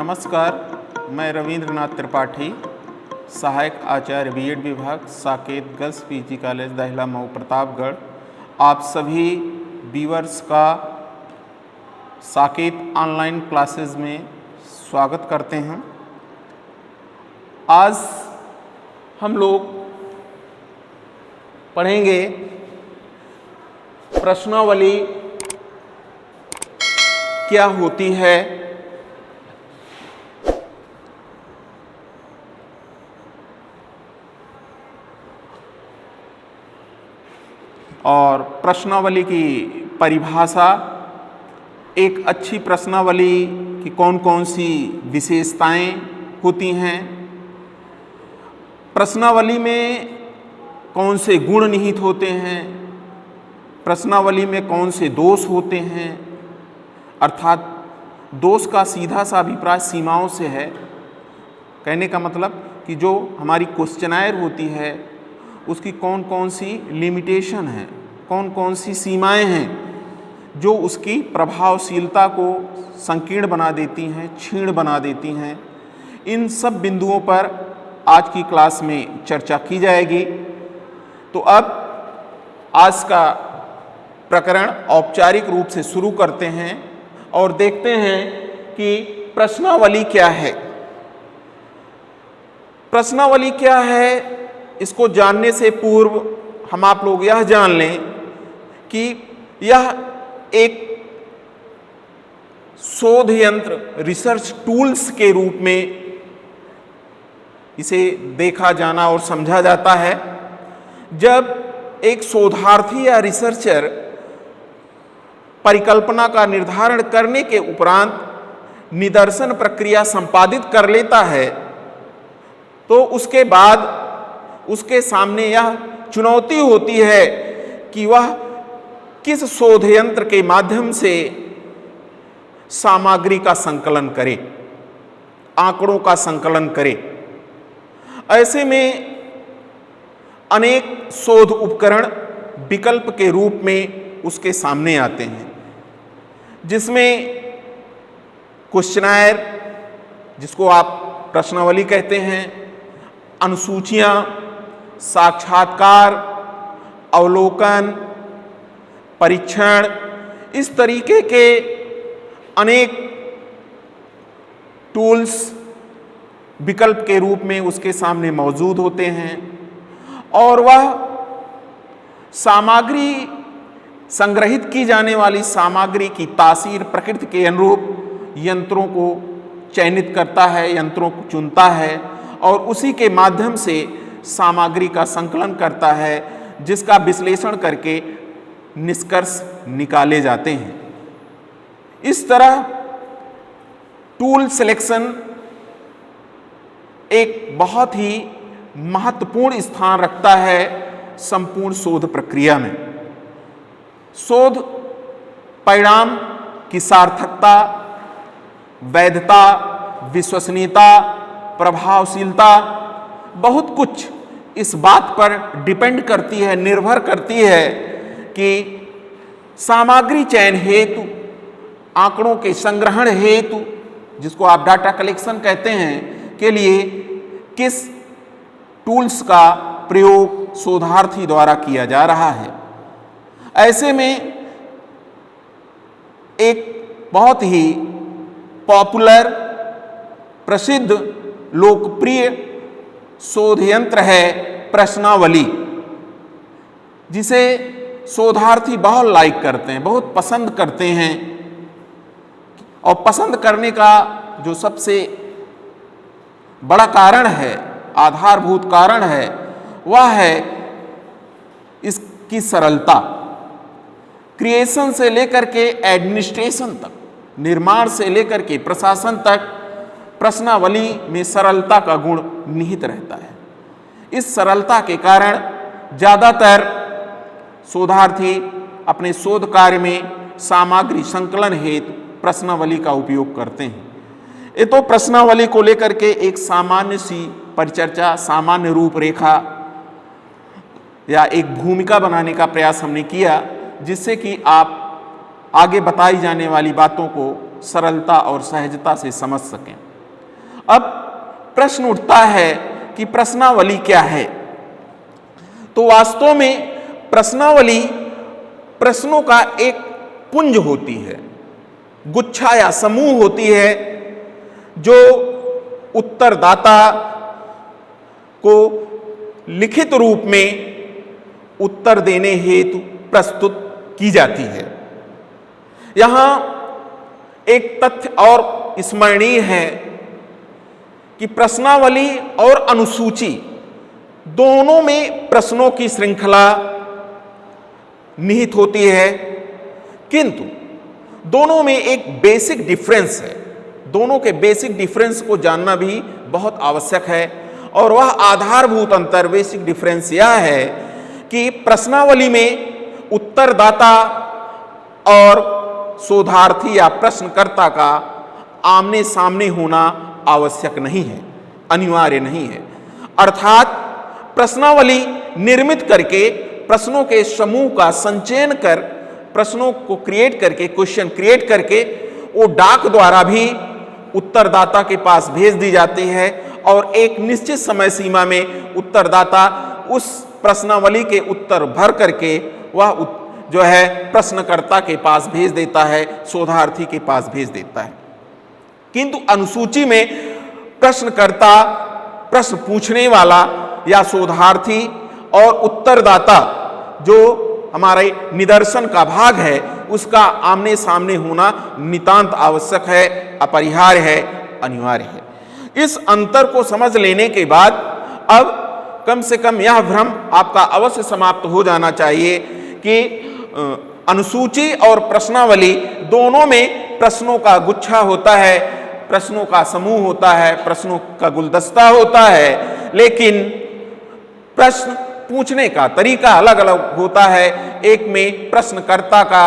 नमस्कार, मैं रविंद्रनाथ त्रिपाठी, सहायक आचार्य बीएड विभाग, Saket girls PG college, Dahila Mau, Pratapgarh. आप सभी व्यूअर्स का साकेत ऑनलाइन क्लासेस में स्वागत करते हैं। आज हम लोग पढ़ेंगे प्रश्नावली क्या होती है, और प्रश्नावली की परिभाषा, एक अच्छी प्रश्नावली की कौन कौन सी विशेषताएं होती हैं, प्रश्नावली में कौन से गुण निहित होते हैं, प्रश्नावली में कौन से दोष होते हैं। अर्थात दोष का सीधा सा अभिप्राय सीमाओं से है। कहने का मतलब कि जो हमारी क्वेश्चनायर होती है उसकी कौन कौन सी लिमिटेशन है, कौन कौन सी सीमाएं हैं जो उसकी प्रभावशीलता को संकीर्ण बना देती हैं, क्षीण बना देती हैं। इन सब बिंदुओं पर आज की क्लास में चर्चा की जाएगी। तो अब आज का प्रकरण औपचारिक रूप से शुरू करते हैं और देखते हैं कि प्रश्नावली क्या है। प्रश्नावली क्या है, इसको जानने से पूर्व हम आप लोग यह जान लें कि यह एक शोध यंत्र, रिसर्च टूल्स के रूप में इसे देखा जाना और समझा जाता है। जब एक शोधार्थी या रिसर्चर परिकल्पना का निर्धारण करने के उपरांत निदर्शन प्रक्रिया संपादित कर लेता है तो उसके बाद उसके सामने यह चुनौती होती है कि वह किस शोध यंत्र के माध्यम से सामग्री का संकलन करे, आंकड़ों का संकलन करे। ऐसे में अनेक शोध उपकरण विकल्प के रूप में उसके सामने आते हैं, जिसमें क्वेश्चनायर, जिसको आप प्रश्नावली कहते हैं, अनुसूचियां, साक्षात्कार, अवलोकन, परीक्षण, इस तरीके के अनेक टूल्स विकल्प के रूप में उसके सामने मौजूद होते हैं और वह सामग्री, संग्रहित की जाने वाली सामग्री की तासीर प्रकृति के अनुरूप यंत्रों को चयनित करता है, यंत्रों को चुनता है और उसी के माध्यम से सामग्री का संकलन करता है, जिसका विश्लेषण करके निष्कर्ष निकाले जाते हैं। इस तरह टूल सिलेक्शन एक बहुत ही महत्वपूर्ण स्थान रखता है संपूर्ण शोध प्रक्रिया में। शोध परिणाम की सार्थकता, वैधता, विश्वसनीयता, प्रभावशीलता, बहुत कुछ इस बात पर डिपेंड करती है, निर्भर करती है कि सामग्री चयन हेतु, आंकड़ों के संग्रहण हेतु, जिसको आप डाटा कलेक्शन कहते हैं, के लिए किस टूल्स का प्रयोग शोधार्थी द्वारा किया जा रहा है। ऐसे में एक बहुत ही पॉपुलर, प्रसिद्ध, लोकप्रिय शोध यंत्र है प्रश्नावली, जिसे शोधार्थी बहुत लाइक करते हैं, बहुत पसंद करते हैं। और पसंद करने का जो सबसे बड़ा कारण है, आधारभूत कारण है, वह है इसकी सरलता। क्रिएशन से लेकर के एडमिनिस्ट्रेशन तक, निर्माण से लेकर के प्रशासन तक प्रश्नावली में सरलता का गुण निहित रहता है। इस सरलता के कारण ज़्यादातर शोधार्थी अपने शोध कार्य में सामग्री संकलन हेतु प्रश्नावली का उपयोग करते हैं। ये तो प्रश्नावली को लेकर के एक सामान्य सी परिचर्चा, सामान्य रूपरेखा या एक भूमिका बनाने का प्रयास हमने किया, जिससे कि आप आगे बताई जाने वाली बातों को सरलता और सहजता से समझ सकें। अब प्रश्न उठता है कि प्रश्नावली क्या है। तो वास्तव में प्रश्नावली प्रश्नों का एक पुंज होती है, गुच्छा या समूह होती है, जो उत्तरदाता को लिखित रूप में उत्तर देने हेतु प्रस्तुत की जाती है। यहां एक तथ्य और स्मरणीय है कि प्रश्नावली और अनुसूची दोनों में प्रश्नों की श्रृंखला निहित होती है, किंतु दोनों में एक बेसिक डिफरेंस है। दोनों के बेसिक डिफरेंस को जानना भी बहुत आवश्यक है, और वह आधारभूत अंतर, बेसिक डिफरेंस यह है कि प्रश्नावली में उत्तरदाता और शोधार्थी या प्रश्नकर्ता का आमने सामने होना आवश्यक नहीं है, अनिवार्य नहीं है। अर्थात प्रश्नावली निर्मित करके प्रश्नों के समूह का संचयन कर, प्रश्नों को क्रिएट करके, क्वेश्चन क्रिएट करके वो डाक द्वारा भी उत्तरदाता के पास भेज दी जाती है, और एक निश्चित समय सीमा में उत्तरदाता उस प्रश्नावली के उत्तर भर करके वह जो है प्रश्नकर्ता के पास भेज देता है, शोधार्थी के पास भेज देता है। किंतु अनुसूची में प्रश्नकर्ता, प्रश्न पूछने वाला या शोधार्थी और उत्तरदाता जो हमारे निदर्शन का भाग है, उसका आमने सामने होना नितांत आवश्यक है, अपरिहार्य है, अनिवार्य है। इस अंतर को समझ लेने के बाद अब कम से कम यह भ्रम आपका अवश्य समाप्त हो जाना चाहिए कि अनुसूची और प्रश्नावली दोनों में प्रश्नों का गुच्छा होता है, प्रश्नों का समूह होता है, प्रश्नों का गुलदस्ता होता है, लेकिन प्रश्न पूछने का तरीका अलग अलग होता है। एक में प्रश्नकर्ता का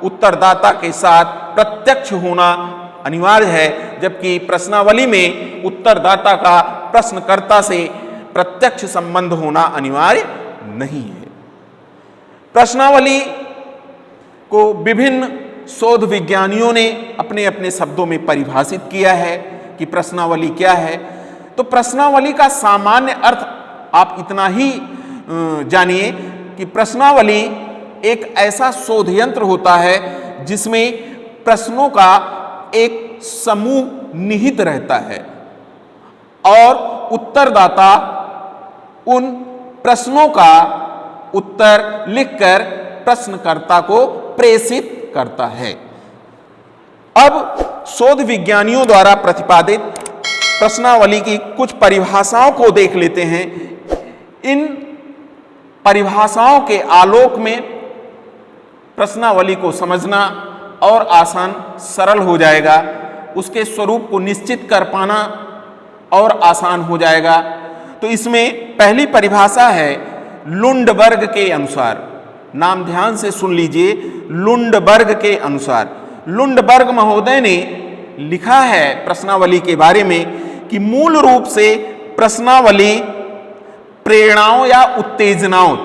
उत्तरदाता के साथ प्रत्यक्ष होना अनिवार्य है, जबकि प्रश्नावली में उत्तरदाता का प्रश्नकर्ता से प्रत्यक्ष संबंध होना अनिवार्य नहीं है। प्रश्नावली को विभिन्न शोध विज्ञानियों ने अपने अपने शब्दों में परिभाषित किया है कि प्रश्नावली क्या है। तो प्रश्नावली का सामान्य अर्थ आप इतना ही जानिए कि प्रश्नावली एक ऐसा शोध यंत्र होता है जिसमें प्रश्नों का एक समूह निहित रहता है, और उत्तरदाता उन प्रश्नों का उत्तर लिखकर प्रश्नकर्ता को प्रेषित करता है। अब शोध विज्ञानियों द्वारा प्रतिपादित प्रश्नावली की कुछ परिभाषाओं को देख लेते हैं। इन परिभाषाओं के आलोक में प्रश्नावली को समझना और आसान सरल हो जाएगा, उसके स्वरूप को निश्चित कर पाना और आसान हो जाएगा। तो इसमें पहली परिभाषा है लुंडबर्ग के अनुसार। नाम ध्यान से सुन लीजिए, लुंडबर्ग के अनुसार। लुंडबर्ग महोदय ने लिखा है प्रश्नावली के बारे में कि मूल रूप से प्रश्नावली प्रेरणाओं या उत्तेजनाओं,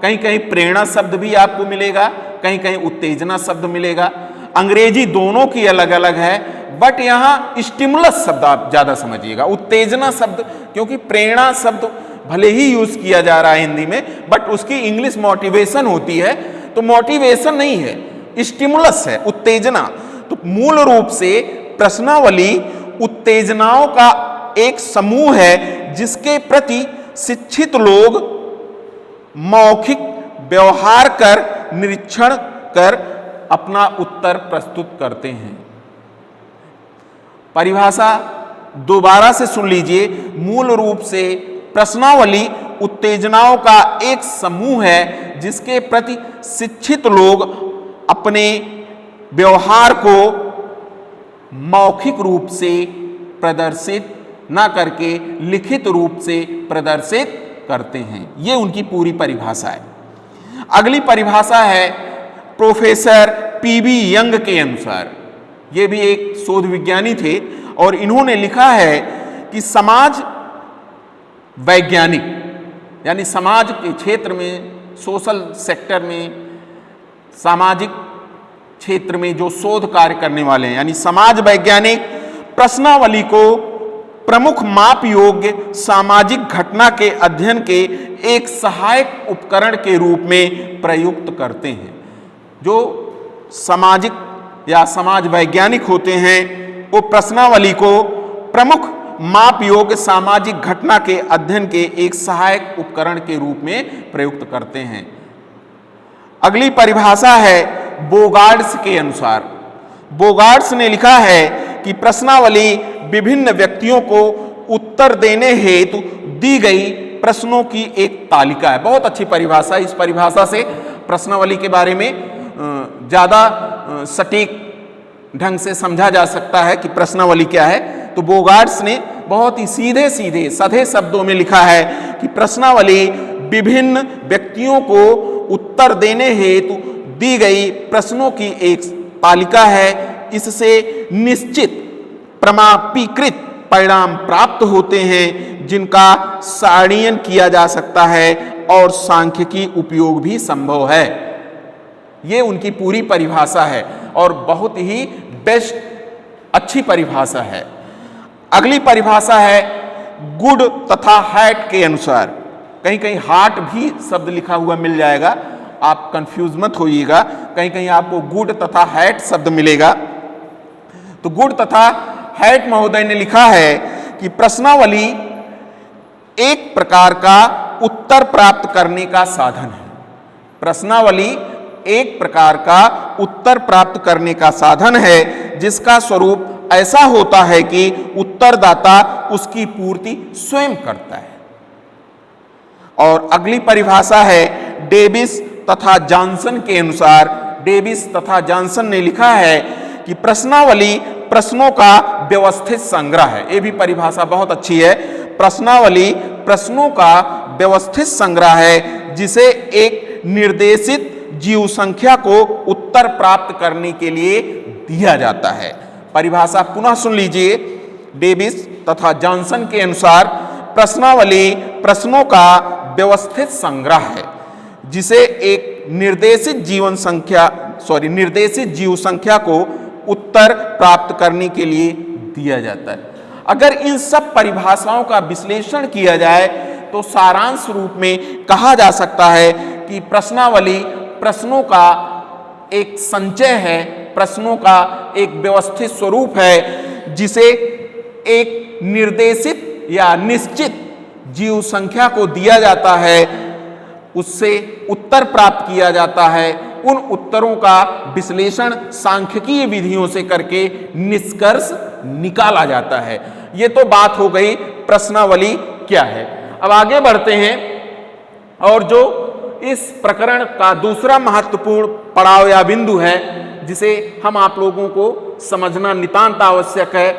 कहीं कहीं प्रेरणा शब्द भी आपको मिलेगा, कहीं कहीं उत्तेजना शब्द मिलेगा। अंग्रेजी दोनों की अलग अलग है, बट यहाँ स्टिमुलस शब्द आप ज्यादा समझिएगा, उत्तेजना शब्द, क्योंकि प्रेरणा शब्द भले ही यूज किया जा रहा है हिंदी में, बट उसकी इंग्लिश मोटिवेशन होती है, तो मोटिवेशन नहीं है, स्टिमुलस है, उत्तेजना। तो मूल रूप से प्रश्नावली उत्तेजनाओं का एक समूह है जिसके प्रति शिक्षित लोग मौखिक व्यवहार कर, निरीक्षण कर अपना उत्तर प्रस्तुत करते हैं। परिभाषा दोबारा से सुन लीजिए। मूल रूप से प्रश्नावली उत्तेजनाओं का एक समूह है जिसके प्रति शिक्षित लोग अपने व्यवहार को मौखिक रूप से प्रदर्शित ना करके लिखित रूप से प्रदर्शित करते हैं। ये उनकी पूरी परिभाषा है। अगली परिभाषा है प्रोफेसर पीबी यंग के अनुसार। ये भी एक शोध विज्ञानी थे और इन्होंने लिखा है कि समाज वैज्ञानिक, यानी समाज के क्षेत्र में, सोशल सेक्टर में, सामाजिक क्षेत्र में जो शोध कार्य करने वाले हैं, यानी समाज वैज्ञानिक प्रश्नावली को प्रमुख माप योग्य सामाजिक घटना के अध्ययन के एक सहायक उपकरण के रूप में प्रयुक्त करते हैं। जो सामाजिक या समाज वैज्ञानिक होते हैं वो प्रश्नावली को प्रमुख माप योग्य सामाजिक घटना के अध्ययन के एक सहायक उपकरण के रूप में प्रयुक्त करते हैं। अगली परिभाषा है बोगार्ड्स के अनुसार। बोगार्ड्स ने लिखा है कि प्रश्नावली विभिन्न व्यक्तियों को उत्तर देने हेतु दी गई प्रश्नों की एक तालिका है। बहुत अच्छी परिभाषा। इस परिभाषा से प्रश्नावली के बारे में ज़्यादा सटीक ढंग से समझा जा सकता है कि प्रश्नावली क्या है। तो बोगार्ड्स ने बहुत ही सीधे सीधे सधे शब्दों में लिखा है कि प्रश्नावली विभिन्न व्यक्तियों को उत्तर देने हेतु दी गई प्रश्नों की एक तालिका है। इससे निश्चित प्रमापीकृत परिणाम प्राप्त होते हैं जिनका सारणीयन किया जा सकता है और सांख्यिकी उपयोग भी संभव है। ये उनकी पूरी परिभाषा है और बहुत ही बेस्ट अच्छी परिभाषा है। अगली परिभाषा है गुड तथा हैट के अनुसार। कहीं कहीं हार्ट भी शब्द लिखा हुआ मिल जाएगा, आप कंफ्यूज मत होइएगा। कहीं कहीं आपको गुड तथा हैट शब्द मिलेगा। तो गुड तथा हैट महोदय ने लिखा है कि प्रश्नावली एक प्रकार का उत्तर प्राप्त करने का साधन है। प्रश्नावली एक प्रकार का उत्तर प्राप्त करने का साधन है जिसका स्वरूप ऐसा होता है कि उत्तरदाता उसकी पूर्ति स्वयं करता है। और अगली परिभाषा है डेविस तथा जॉनसन के अनुसार। डेविस तथा जॉनसन ने लिखा है कि प्रश्नावली प्रश्नों का व्यवस्थित संग्रह है। ये भी परिभाषा बहुत अच्छी है। प्रश्नावली प्रश्नों का व्यवस्थित संग्रह है जिसे एक निर्देशित जीव संख्या को उत्तर प्राप्त करने के लिए दिया जाता है। परिभाषा पुनः सुन लीजिए। डेविस तथा जॉनसन के अनुसार प्रश्नावली प्रश्नों का व्यवस्थित संग्रह है जिसे एक निर्देशित जीव संख्या को उत्तर प्राप्त करने के लिए दिया जाता है। अगर इन सब परिभाषाओं का विश्लेषण किया जाए तो सारांश रूप में कहा जा सकता है कि प्रश्नावली प्रश्नों का एक संचय है, प्रश्नों का एक व्यवस्थित स्वरूप है जिसे एक निर्देशित या निश्चित जीव संख्या को दिया जाता है, उससे उत्तर प्राप्त किया जाता है। उन उत्तरों का विश्लेषण सांख्यिकीय विधियों से करके निष्कर्ष निकाला जाता है। ये तो बात हो गई प्रश्नावली क्या है। अब आगे बढ़ते हैं और जो इस प्रकरण का दूसरा महत्वपूर्ण पड़ाव या बिंदु है जिसे हम आप लोगों को समझना नितांत आवश्यक है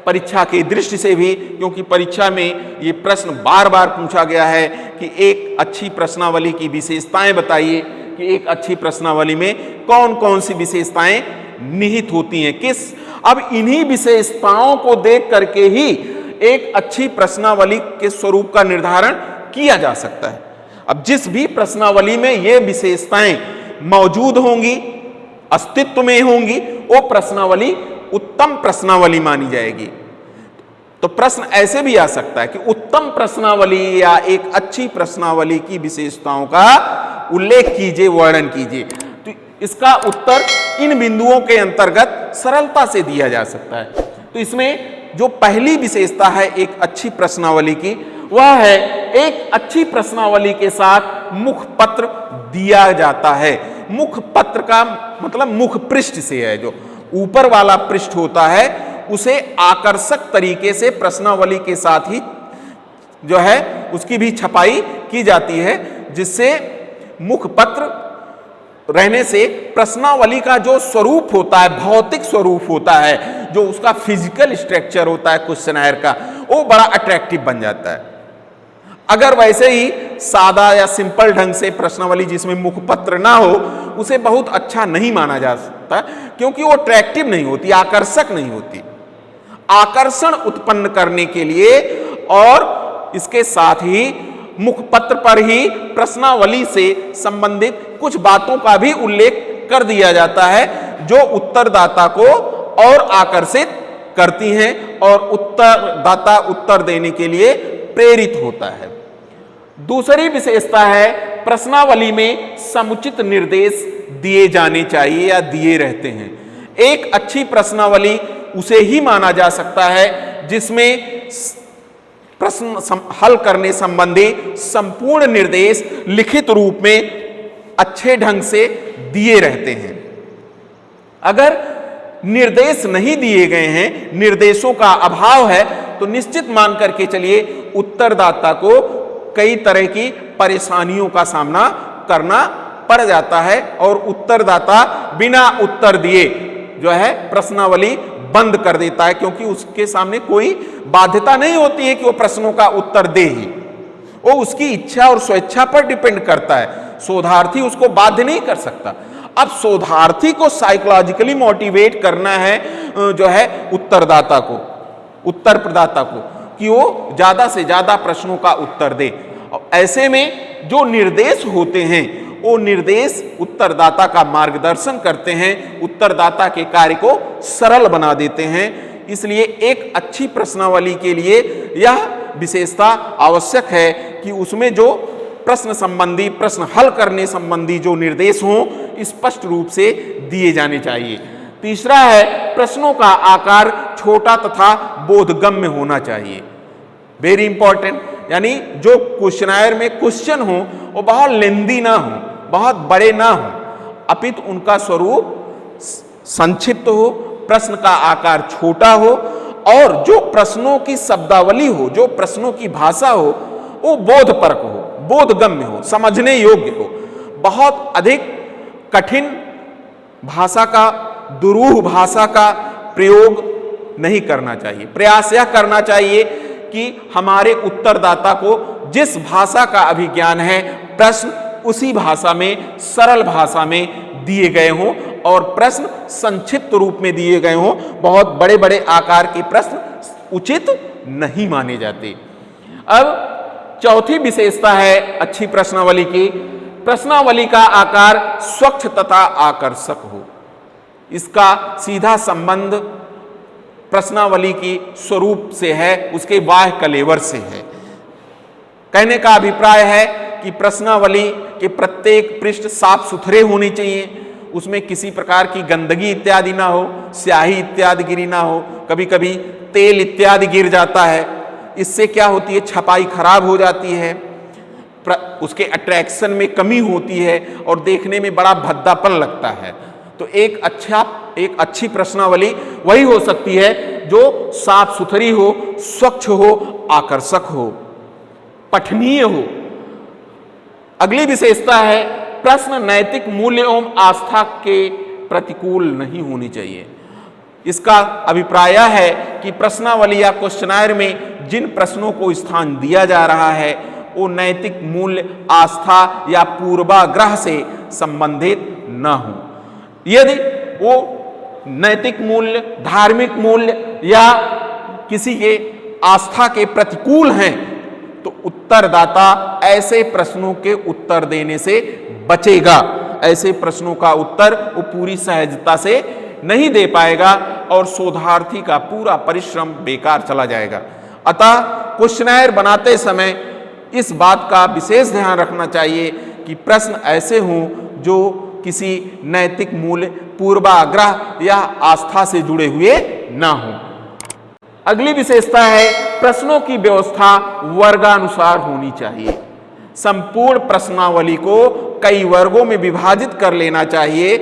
परीक्षा की दृष्टि से भी, क्योंकि परीक्षा में ये प्रश्न बार बार पूछा गया है कि एक अच्छी प्रश्नावली की विशेषताएं बताइए कि एक अच्छी प्रश्नावली में कौन कौन सी विशेषताएं निहित होती हैं किस। अब इन्हीं विशेषताओं को देख करके ही एक अच्छी प्रश्नावली के स्वरूप का निर्धारण किया जा सकता है। अब जिस भी प्रश्नावली में ये विशेषताएं मौजूद होंगी, अस्तित्व में होंगी, वो प्रश्नावली उत्तम प्रश्नावली मानी जाएगी। तो प्रश्न ऐसे भी आ सकता है कि उत्तम प्रश्नावली या एक अच्छी प्रश्नावली की विशेषताओं का उल्लेख कीजिए, वर्णन कीजिए। तो इसका उत्तर इन बिंदुओं के अंतर्गत सरलता से दिया जा सकता है। तो इसमें जो पहली विशेषता है एक अच्छी प्रश्नावली की, वह है एक अच्छी प्रश्नावली के साथ मुखपत्र दिया जाता है। मुखपत्र का मतलब मुख पृष्ठ से है, जो ऊपर वाला पृष्ठ होता है उसे आकर्षक तरीके से प्रश्नावली के साथ ही जो है उसकी भी छपाई की जाती है, जिससे मुखपत्र रहने से प्रश्नावली का जो स्वरूप होता है, भौतिक स्वरूप होता है, जो उसका फिजिकल स्ट्रक्चर होता है क्वेश्चनर का, वो बड़ा अट्रैक्टिव बन जाता है। अगर वैसे ही सादा या सिंपल ढंग से प्रश्नावली जिसमें मुखपत्र ना हो, उसे बहुत अच्छा नहीं माना जा सकता, क्योंकि वो अट्रैक्टिव नहीं होती, आकर्षक नहीं होती। आकर्षण उत्पन्न करने के लिए और इसके साथ ही मुखपत्र पर ही प्रश्नावली से संबंधित कुछ बातों का भी उल्लेख कर दिया जाता है जो उत्तरदाता को और आकर्षित करती हैं और उत्तरदाता उत्तर देने के लिए प्रेरित होता है। दूसरी विशेषता है प्रश्नावली में समुचित निर्देश दिए जाने चाहिए या दिए रहते हैं। एक अच्छी प्रश्नावली उसे ही माना जा सकता है जिसमें प्रश्न हल करने संबंधी संपूर्ण निर्देश लिखित रूप में अच्छे ढंग से दिए रहते हैं। अगर निर्देश नहीं दिए गए हैं, निर्देशों का अभाव है, तो निश्चित मान करके चलिए उत्तरदाता को कई तरह की परेशानियों का सामना करना पड़ जाता है और उत्तरदाता बिना उत्तर दिए जो है प्रश्नावली बंद कर देता है, क्योंकि उसके सामने कोई बाध्यता नहीं होती है कि वो प्रश्नों का उत्तर दे ही। वो उसकी इच्छा और स्वेच्छा पर डिपेंड करता है, शोधार्थी उसको बाध्य नहीं कर सकता। अब शोधार्थी को साइकोलॉजिकली मोटिवेट करना है जो है उत्तरदाता को, उत्तर प्रदाता को, कि वो ज्यादा से ज्यादा प्रश्नों का उत्तर दे। और ऐसे में जो निर्देश होते हैं वो निर्देश उत्तरदाता का मार्गदर्शन करते हैं, उत्तरदाता के कार्य को सरल बना देते हैं। इसलिए एक अच्छी प्रश्नावली के लिए यह विशेषता आवश्यक है कि उसमें जो प्रश्न संबंधी, प्रश्न हल करने संबंधी जो निर्देश हों स्पष्ट रूप से दिए जाने चाहिए। तीसरा है प्रश्नों का आकार छोटा तथा बोधगम्य होना चाहिए। वेरी इंपॉर्टेंट, यानी जो क्वेश्चनायर में क्वेश्चन हो वो बहुत लेंदी ना हो, बहुत बड़े ना हो, अपितु उनका स्वरूप संक्षिप्त हो, प्रश्न का आकार छोटा हो और जो प्रश्नों की शब्दावली हो, जो प्रश्नों की भाषा हो वो बोधपरक हो, बोधगम्य हो, समझने योग्य हो। बहुत अधिक कठिन भाषा का, दुरूह भाषा का प्रयोग नहीं करना चाहिए। प्रयास यह करना चाहिए कि हमारे उत्तरदाता को जिस भाषा का अभिज्ञान है प्रश्न उसी भाषा में, सरल भाषा में दिए गए हों और प्रश्न संक्षिप्त रूप में दिए गए हों। बहुत बड़े बड़े आकार के प्रश्न उचित नहीं माने जाते। अब चौथी विशेषता है अच्छी प्रश्नावली की, प्रश्नावली का आकार स्वच्छ तथा आकर्षक हो। इसका सीधा संबंध प्रश्नावली की स्वरूप से है, उसके बाह्य कलेवर से है। कहने का अभिप्राय है कि प्रश्नावली के प्रत्येक पृष्ठ साफ सुथरे होने चाहिए, उसमें किसी प्रकार की गंदगी इत्यादि ना हो, स्याही इत्यादि गिरी ना हो, कभी कभी तेल इत्यादि गिर जाता है। इससे क्या होती है, छपाई खराब हो जाती है, उसके अट्रैक्शन में कमी होती है और देखने में बड़ा भद्दापन लगता है। तो एक अच्छी प्रश्नावली वही हो सकती है जो साफ सुथरी हो, स्वच्छ हो, आकर्षक हो, पठनीय हो। अगली विशेषता है प्रश्न नैतिक मूल्य एवं आस्था के प्रतिकूल नहीं होनी चाहिए। इसका अभिप्राय है कि प्रश्नावली या क्वेश्चनायर में जिन प्रश्नों को स्थान दिया जा रहा है वो नैतिक मूल्य, आस्था या पूर्वाग्रह से संबंधित न हो। यदि वो नैतिक मूल्य, धार्मिक मूल्य या किसी के आस्था के प्रतिकूल हैं तो उत्तरदाता ऐसे प्रश्नों के उत्तर देने से बचेगा। ऐसे प्रश्नों का उत्तर वो पूरी सहजता से नहीं दे पाएगा और शोधार्थी का पूरा परिश्रम बेकार चला जाएगा। अतः क्वेश्चनायर बनाते समय इस बात का विशेष ध्यान रखना चाहिए कि प्रश्न ऐसे हों जो किसी नैतिक मूल्य, पूर्वाग्रह या आस्था से जुड़े हुए ना हो। अगली विशेषता है प्रश्नों की व्यवस्था वर्गानुसार होनी चाहिए। संपूर्ण प्रश्नावली को कई वर्गों में विभाजित कर लेना चाहिए,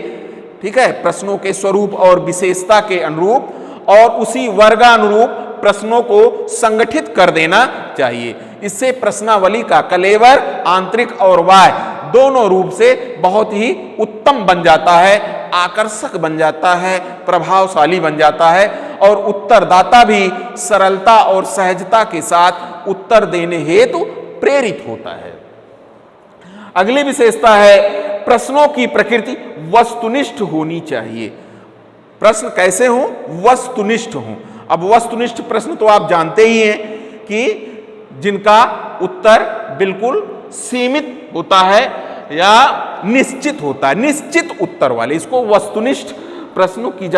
ठीक है, प्रश्नों के स्वरूप और विशेषता के अनुरूप, और उसी वर्गानुरूप प्रश्नों को संगठित कर देना चाहिए। इससे प्रश्नावली का कलेवर, आंतरिक और बाह्य दोनों रूप से बहुत ही उत्तम बन जाता है, आकर्षक बन जाता है, प्रभावशाली बन जाता है और उत्तरदाता भी सरलता और सहजता के साथ उत्तर देने हेतु प्रेरित होता है। अगली विशेषता है प्रश्नों की प्रकृति वस्तुनिष्ठ होनी चाहिए। प्रश्न कैसे हों? वस्तुनिष्ठ हों। अब वस्तुनिष्ठ प्रश्न तो आप जानते ही हैं कि जिनका उत्तर बिल्कुल सीमित होता है या निश्चित होता है, निश्चित उत्तर वाले, इसको वस्तुनिष्ठ प्रश्नों की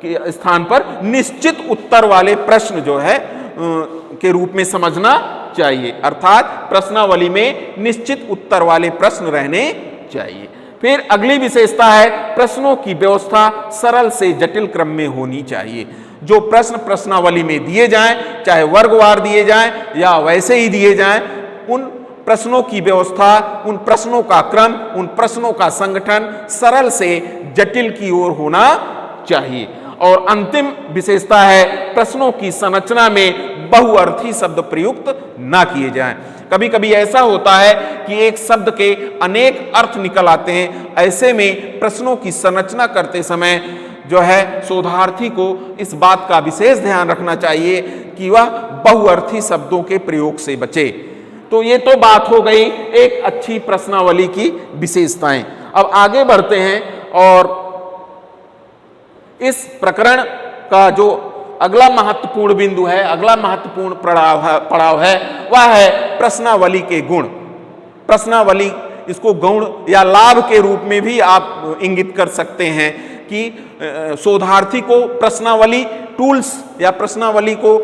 के स्थान पर निश्चित उत्तर वाले प्रश्न जो है के रूप में समझना चाहिए, अर्थात प्रश्नावली में निश्चित उत्तर वाले प्रश्न रहने चाहिए। फिर अगली विशेषता है प्रश्नों की व्यवस्था सरल से जटिल क्रम में होनी चाहिए। जो प्रश्न प्रश्नावली में दिए जाएं, चाहे वर्गवार दिए जाएं या वैसे ही दिए जाएं, उन प्रश्नों की व्यवस्था, उन प्रश्नों का क्रम, उन प्रश्नों का संगठन सरल से जटिल की ओर होना चाहिए। और अंतिम विशेषता है प्रश्नों की संरचना में बहुअर्थी शब्द प्रयुक्त ना किए जाएं। कभी कभी ऐसा होता है कि एक शब्द के अनेक अर्थ निकल आते हैं। ऐसे में प्रश्नों की संरचना करते समय जो है शोधार्थी को इस बात का विशेष ध्यान रखना चाहिए कि वह बहुअर्थी शब्दों के प्रयोग से बचे। तो ये तो बात हो गई एक अच्छी प्रश्नावली की विशेषताएं। अब आगे बढ़ते हैं और इस प्रकरण का जो अगला महत्वपूर्ण बिंदु है, अगला महत्वपूर्ण पड़ाव है वह है प्रश्नावली के गुण। प्रश्नावली, इसको गुण या लाभ के रूप में भी आप इंगित कर सकते हैं कि शोधार्थी को प्रश्नावली टूल्स या प्रश्नावली को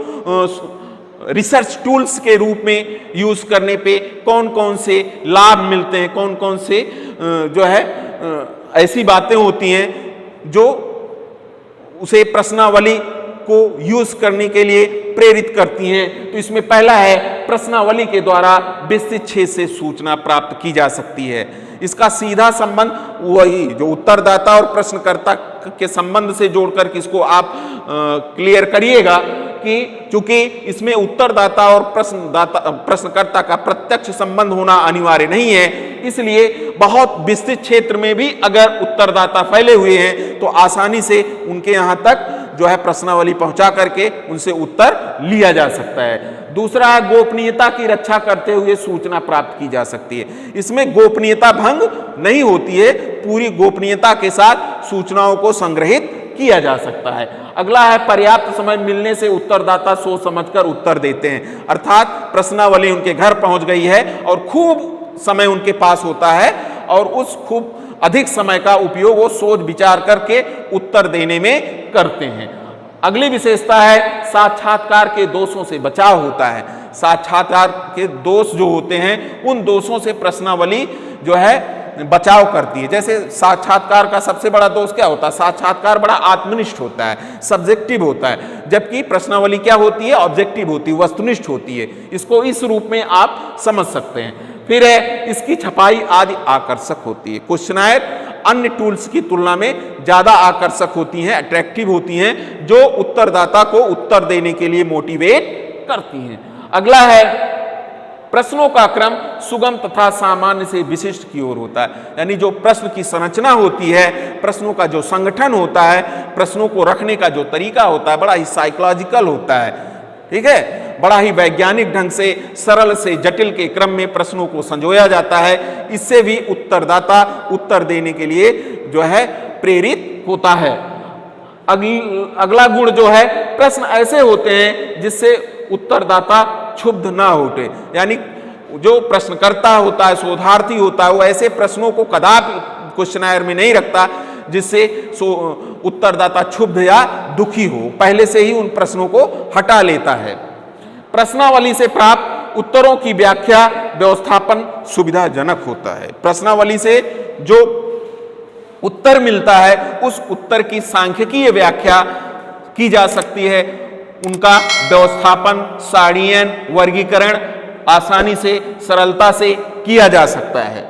रिसर्च टूल्स के रूप में यूज करने पे कौन कौन से लाभ मिलते हैं, कौन कौन से जो है ऐसी बातें होती हैं जो उसे प्रश्नावली को यूज करने के लिए प्रेरित करती हैं। तो इसमें पहला है प्रश्नावली के द्वारा विस्तृत क्षेत्र से सूचना प्राप्त की जा सकती है। इसका सीधा संबंध वही जो उत्तरदाता और प्रश्नकर्ता के संबंध से जोड़कर के इसको आप क्लियर करिएगा कि चूंकि इसमें उत्तरदाता और प्रश्नकर्ता का प्रत्यक्ष संबंध होना अनिवार्य नहीं है, इसलिए बहुत विस्तृत क्षेत्र में भी अगर उत्तरदाता फैले हुए हैं तो आसानी से उनके यहाँ तक जो है प्रश्नावली पहुंचा करके उनसे उत्तर लिया जा सकता है। दूसरा है गोपनीयता की रक्षा करते हुए सूचना प्राप्त की जा सकती है। इसमें गोपनीयता भंग नहीं होती है, पूरी गोपनीयता के साथ सूचनाओं को संग्रहित किया जा सकता है। अगला है पर्याप्त समय मिलने से उत्तरदाता सोच समझकर उत्तर देते हैं, अर्थात प्रश्नावली उनके घर पहुंच गई है और खूब समय उनके पास होता है और उस खूब अधिक समय का उपयोग वो सोच विचार करके उत्तर देने में करते हैं। अगली विशेषता है साक्षात्कार के दोषों से बचाव होता है। साक्षात्कार के दोष जो होते हैं उन दोषों से प्रश्नावली जो है बचाव करती है। जैसे साक्षात्कार का सबसे बड़ा दोष क्या होता है? साक्षात्कार बड़ा आत्मनिष्ठ होता है, सब्जेक्टिव होता है, जबकि प्रश्नावली क्या होती है? ऑब्जेक्टिव होती है, वस्तुनिष्ठ होती है। इसको इस रूप में आप समझ सकते हैं। फिर है इसकी छपाई आदि आकर्षक होती है। क्वेश्चनायर अन्य टूल्स की तुलना में ज्यादा आकर्षक होती हैं, अट्रैक्टिव होती हैं, जो उत्तरदाता को उत्तर देने के लिए मोटिवेट करती हैं। अगला है प्रश्नों का क्रम सुगम तथा सामान्य से विशिष्ट की ओर होता है। यानी जो प्रश्न की संरचना होती है, प्रश्नों का जो संगठन होता है, प्रश्नों को रखने का जो तरीका होता है, बड़ा ही साइकोलॉजिकल होता है, ठीक है, बड़ा ही वैज्ञानिक ढंग से सरल से जटिल के क्रम में प्रश्नों को संजोया जाता है। इससे भी उत्तरदाता उत्तर देने के लिए जो है प्रेरित होता है। अगला गुण जो है प्रश्न ऐसे होते हैं जिससे उत्तरदाता क्षुब्ध ना होते। यानी जो प्रश्नकर्ता होता है, शोधार्थी होता है, वो ऐसे प्रश्नों को कदापि क्वेश्चनायर में नहीं रखता जिससे उत्तरदाता क्षुब्ध या दुखी हो, पहले से ही उन प्रश्नों को हटा लेता है। प्रश्नावली से प्राप्त उत्तरों की व्याख्या व्यवस्थापन सुविधाजनक होता है। प्रश्नावली से जो उत्तर मिलता है उस उत्तर की सांख्यिकीय व्याख्या की जा सकती है, उनका व्यवस्थापन, सारणीयन, वर्गीकरण आसानी से, सरलता से किया जा सकता है।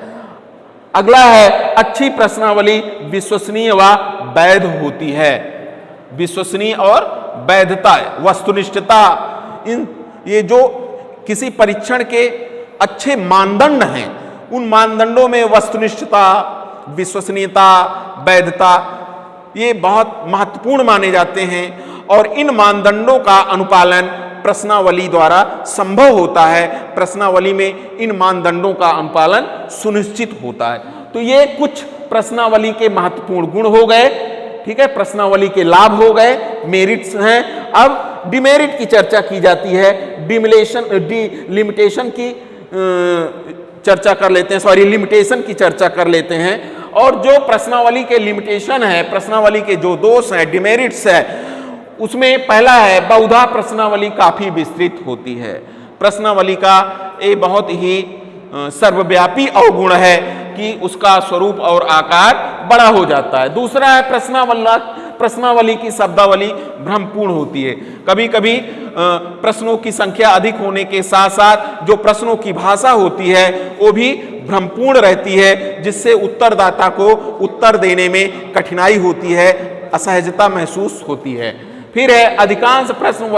अगला है अच्छी प्रश्नावली विश्वसनीय व वैध होती है। विश्वसनीय और वैधता, वस्तुनिष्ठता, ये जो किसी परीक्षण के अच्छे मानदंड हैं, उन मानदंडों में वस्तुनिष्ठता, विश्वसनीयता, वैधता ये बहुत महत्वपूर्ण माने जाते हैं और इन मानदंडों का अनुपालन प्रश्नावली द्वारा संभव होता है। प्रश्नावली में इन मानदंडों का अनुपालन सुनिश्चित होता है। तो ये कुछ प्रश्नावली के महत्वपूर्ण गुण हो गए, ठीक है, प्रश्नावली के लाभ हो गए, मेरिट्स हैं। अब डिमेरिट की चर्चा की जाती है, लिमिटेशन की चर्चा कर लेते हैं, लिमिटेशन की चर्चा कर लेते हैं। और जो प्रश्नावली के लिमिटेशन है, प्रश्नावली के जो दोष हैं, डिमेरिट्स है, उसमें पहला है बहुधा प्रश्नावली काफी विस्तृत होती है। प्रश्नावली का ये बहुत ही सर्वव्यापी अवगुण है कि उसका स्वरूप और आकार बड़ा हो जाता है। दूसरा है प्रश्नावली की शब्दावली भ्रमपूर्ण होती है। कभी कभी प्रश्नों की संख्या अधिक होने के साथ साथ जो प्रश्नों की भाषा होती है वो भी भ्रमपूर्ण रहती है, जिससे उत्तरदाता को उत्तर देने में कठिनाई होती है, असहजता महसूस होती है। फिर है अधिकांश प्रश्न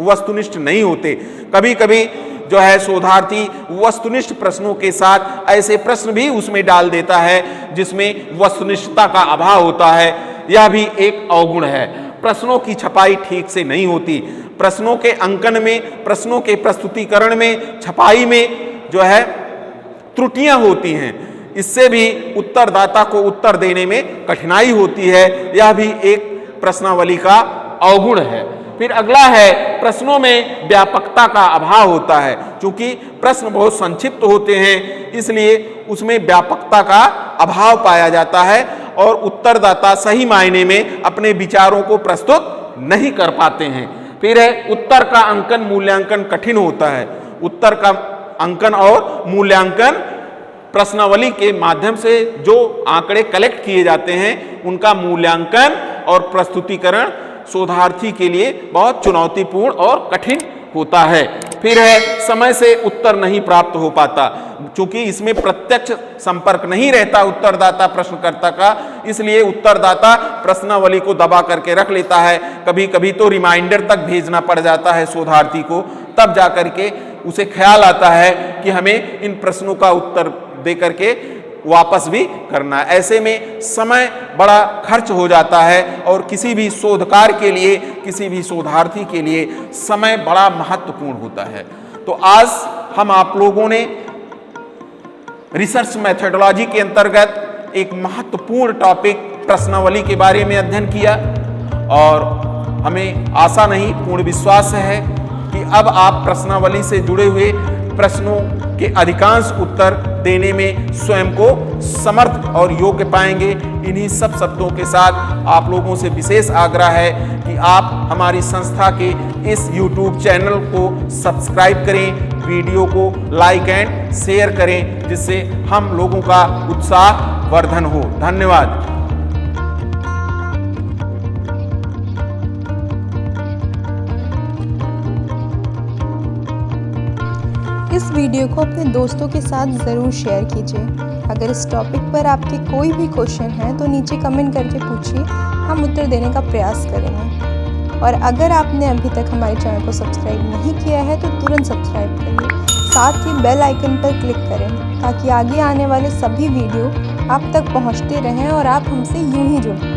वस्तुनिष्ठ नहीं होते। कभी कभी जो है शोधार्थी वस्तुनिष्ठ प्रश्नों के साथ ऐसे प्रश्न भी उसमें डाल देता है जिसमें वस्तुनिष्ठता का अभाव होता है। यह भी एक अवगुण है। प्रश्नों की छपाई ठीक से नहीं होती। प्रश्नों के अंकन में, प्रश्नों के प्रस्तुतिकरण में, छपाई में जो है त्रुटियां होती हैं। इससे भी उत्तरदाता को उत्तर देने में कठिनाई होती है। यह भी एक प्रश्नावली का अवगुण है। फिर अगला है प्रश्नों में व्यापकता का अभाव होता है। क्योंकि प्रश्न बहुत संक्षिप्त होते हैं इसलिए उसमें व्यापकता का अभाव पाया जाता है और उत्तरदाता सही मायने में अपने विचारों को प्रस्तुत नहीं कर पाते हैं। फिर है उत्तर का अंकन मूल्यांकन कठिन होता है। उत्तर का अंकन और मूल्यांकन प्रश्नावली के माध्यम से जो आंकड़े कलेक्ट किए जाते हैं उनका मूल्यांकन और प्रस्तुतिकरण शोधार्थी के लिए बहुत चुनौतीपूर्ण और कठिन होता है। फिर है समय से उत्तर नहीं प्राप्त हो पाता। क्योंकि इसमें प्रत्यक्ष संपर्क नहीं रहता उत्तरदाता प्रश्नकर्ता का, इसलिए उत्तरदाता प्रश्नावली को दबा करके रख लेता है। कभी कभी तो रिमाइंडर तक भेजना पड़ जाता है शोधार्थी को, तब जा करके उसे ख्याल आता है कि हमें इन प्रश्नों का उत्तर दे करके वापस भी करना है। ऐसे में समय बड़ा खर्च हो जाता है और किसी भी शोधकार के लिए, किसी भी शोधार्थी के लिए समय बड़ा महत्वपूर्ण होता है। तो आज हम आप लोगों ने रिसर्च मेथोडोलॉजी के अंतर्गत एक महत्वपूर्ण टॉपिक प्रश्नावली के बारे में अध्ययन किया और हमें आशा नहीं पूर्ण विश्वास है कि अब आप प्रश्नावली से जुड़े हुए प्रश्नों के अधिकांश उत्तर देने में स्वयं को समर्थ और योग्य पाएंगे। इन्हीं सब शब्दों के साथ आप लोगों से विशेष आग्रह है कि आप हमारी संस्था के इस YouTube चैनल को सब्सक्राइब करें, वीडियो को लाइक एंड शेयर करें, जिससे हम लोगों का उत्साह वर्धन हो। धन्यवाद। इस वीडियो को अपने दोस्तों के साथ ज़रूर शेयर कीजिए। अगर इस टॉपिक पर आपके कोई भी क्वेश्चन है तो नीचे कमेंट करके पूछिए, हम उत्तर देने का प्रयास करेंगे। और अगर आपने अभी तक हमारे चैनल को सब्सक्राइब नहीं किया है तो तुरंत सब्सक्राइब करिए, साथ ही बेल आइकन पर क्लिक करें ताकि आगे आने वाले सभी वीडियो आप तक पहुंचते रहें और आप हमसे यूं ही जुड़ें।